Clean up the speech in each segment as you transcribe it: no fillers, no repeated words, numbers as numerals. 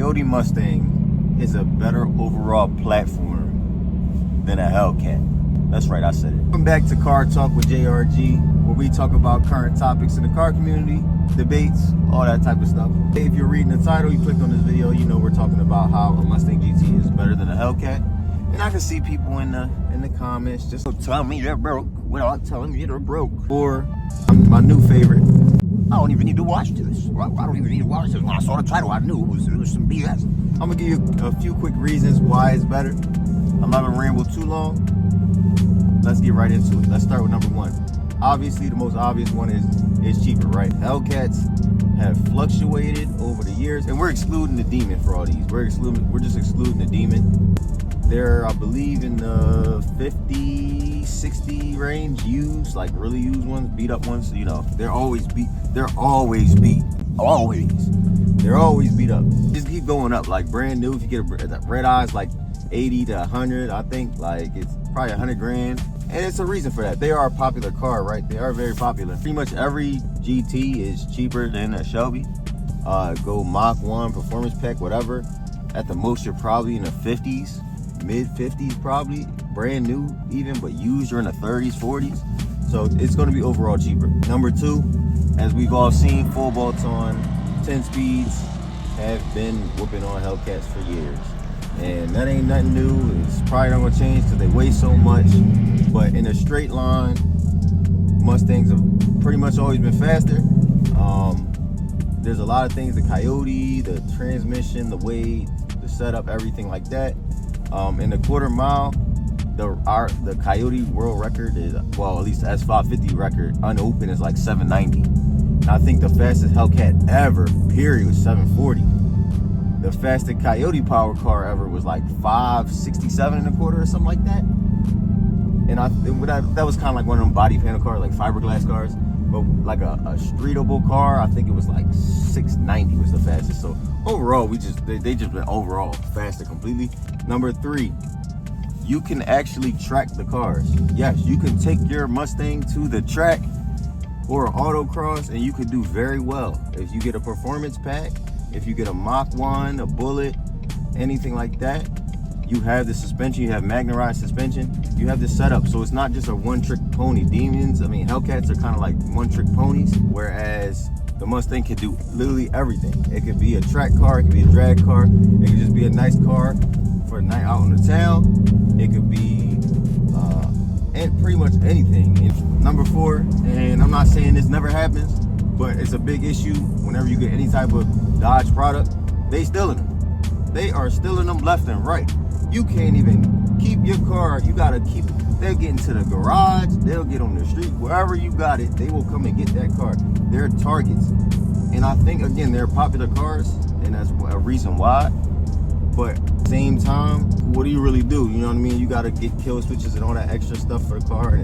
Coyote Mustang is a better overall platform than a Hellcat. That's right, I said it. Welcome back to Car Talk with JRG, where we talk about current topics in the car community, debates, all that type of stuff. If you're reading the title, you clicked on this video, you know we're talking about how a Mustang GT is better than a Hellcat. And I can see people in the comments just tell me you're broke without telling me they're broke. Or my new favorite, I don't even need to watch this. I don't even need to watch this. When I saw the title, I knew it was some BS. I'm gonna give you a few quick reasons why it's better. I'm not gonna ramble too long. Let's get right into it. Let's start with number one. Obviously, the most obvious one is cheaper, right? Hellcats have fluctuated over the years, and we're excluding the Demon for all these. We're just excluding the Demon. They're, I believe, in the 50, 60 range used, like really used ones, beat up ones. You know, they're always beat. They're always beat. They're always beat up. Just keep going up. Like brand new, if you get a red eyes, like 80 to 100, I think, like it's probably 100 grand. And it's a reason for that. They are a popular car, right? They are very popular. Pretty much every GT is cheaper than a Shelby. Go Mach 1, performance pack, whatever. At the most, you're probably in the 50s. Mid 50s probably, brand new even, but used you're in the 30s, 40s. So it's going to be overall cheaper. Number two, as we've all seen, full bolts on 10 speeds have been whooping on Hellcats for years. And that ain't nothing new. It's probably not going to change because they weigh so much. But in a straight line, Mustangs have pretty much always been faster. There's a lot of things, the Coyote, the transmission, the weight, the setup, everything like that. In the quarter mile, the Coyote world record is, well, at least the S550 record unopened is like 790. And I think the fastest Hellcat ever, period, was 740. The fastest Coyote power car ever was like 567 and a quarter or something like that. And that was kind of like one of them body panel cars, like fiberglass cars. But like a streetable car, I think it was like 690 was the fastest. So overall, they just went overall faster completely. Number three, you can actually track the cars. Yes, you can take your Mustang to the track or autocross, and you could do very well. If you get a performance pack, if you get a Mach 1, a Bullet, anything like that, you have the suspension, you have magnetized suspension, you have the setup. So it's not just a one-trick pony. Demons, I mean, Hellcats are kind of like one-trick ponies, whereas the Mustang can do literally everything. It could be a track car, it could be a drag car, it could just be a nice car for a night out in the town. It could be and pretty much anything. And number four, and I'm not saying this never happens, but it's a big issue whenever you get any type of Dodge product, they stealing them. They are stealing them left and right. You can't even keep your car. You gotta keep it. They'll get into the garage. They'll get on the street. Wherever you got it, they will come and get that car. They're targets. And I think, again, they're popular cars, and that's a reason why. But at the same time, what do you really do? You know what I mean? You gotta get kill switches and all that extra stuff for the car, and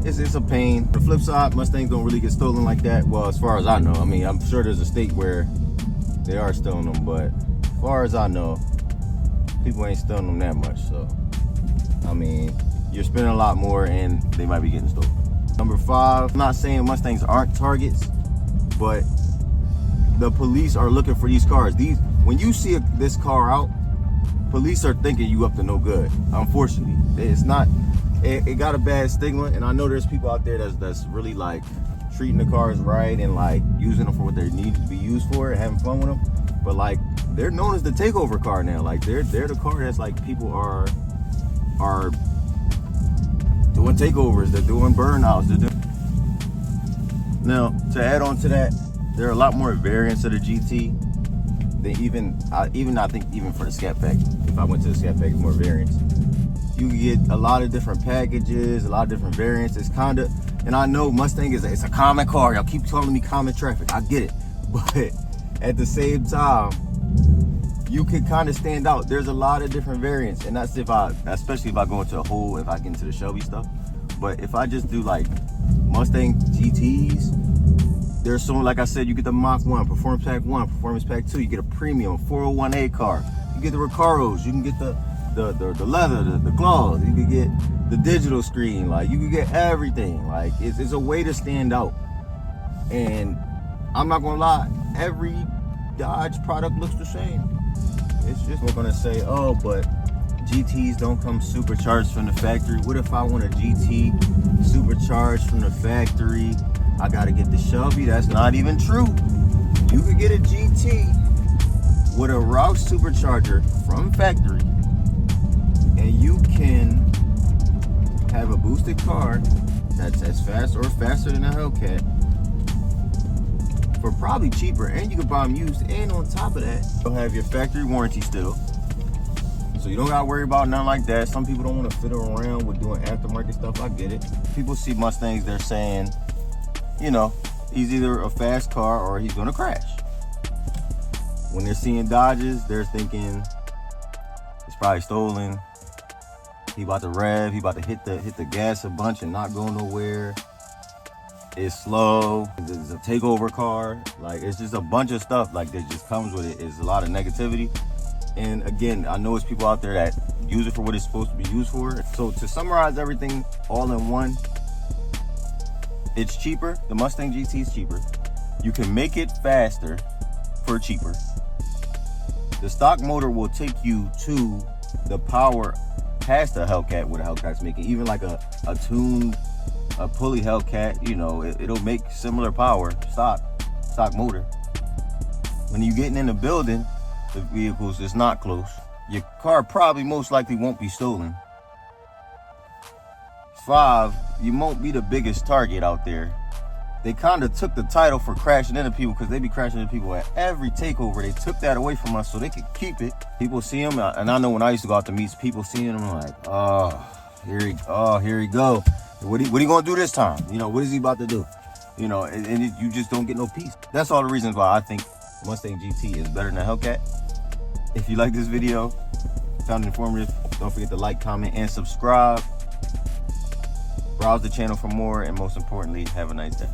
it's a pain. The flip side, Mustangs don't really get stolen like that. Well, as far as I know. I mean, I'm sure there's a state where they are stealing them, but as far as I know, people ain't stealing them that much. So, I mean, you're spending a lot more and they might be getting stolen. Number five, I'm not saying Mustangs aren't targets, but the police are looking for these cars. When you see this car out, police are thinking you up to no good. Unfortunately, it's not. It got a bad stigma, and I know there's people out there that's really like treating the cars right and like using them for what they need to be used for and having fun with them. But like, they're known as the takeover car now. Like they're the car that's like people are doing takeovers. They're doing burnouts. Now, to add on to that, there are a lot more variants of the GT than even I think even for the Scat Pack. If I went to the Scat Pack, more variants. You can get a lot of different packages, a lot of different variants. It's kind of, and I know Mustang it's a common car. Y'all keep telling me common traffic. I get it, but at the same time, you can kind of stand out. There's a lot of different variants, and that's especially if I go into if I get into the Shelby stuff. But if I just do like Mustang GTs, there's so, like I said, you get the Mach 1, Performance Pack 1, Performance Pack 2, you get a premium 401A car, you get the Recaros, you can get the leather, the claws, you can get the digital screen, like you can get everything. Like it's a way to stand out. And I'm not gonna lie, every Dodge product looks the same. It's just, we're gonna say, oh, but GTs don't come supercharged from the factory. What if I want a GT supercharged from the factory? I gotta get the Shelby. That's not even true. You could get a GT with a Roush supercharger from factory, and you can have a boosted car that's as fast or faster than a Hellcat for probably cheaper, and you can buy them used, and on top of that, you'll have your factory warranty still. So you don't gotta worry about nothing like that. Some people don't want to fiddle around with doing aftermarket stuff. I get it. People see Mustangs, they're saying, you know, he's either a fast car or he's gonna crash. When they're seeing Dodges, they're thinking it's probably stolen. He about to rev, he about to hit the gas a bunch and not go nowhere. It's slow. It's a takeover car. Like, it's just a bunch of stuff like that just comes with it. It's a lot of negativity. And again, I know it's people out there that use it for what it's supposed to be used for. So to summarize everything all in one, it's cheaper. The Mustang GT is cheaper. You can make it faster for cheaper. The stock motor will take you to the power past the Hellcat, what a Hellcat's making. Even like a tuned, a pulley Hellcat, you know, it'll make similar power, stock motor. When you're getting in the building, the vehicles is not close. Your car probably most likely won't be stolen. 5, you won't be the biggest target out there. They kind of took the title for crashing into people because they be crashing into people at every takeover. They took that away from us so they could keep it. People see them, and I know when I used to go out to meets, people seeing them like, here he go. What he gonna do this time? You know, what is he about to do? You know, and you just don't get no peace. That's all the reasons why I think Mustang GT is better than a Hellcat. If you like this video, found it informative, don't forget to like, comment, and subscribe. Browse the channel for more, and most importantly, have a nice day.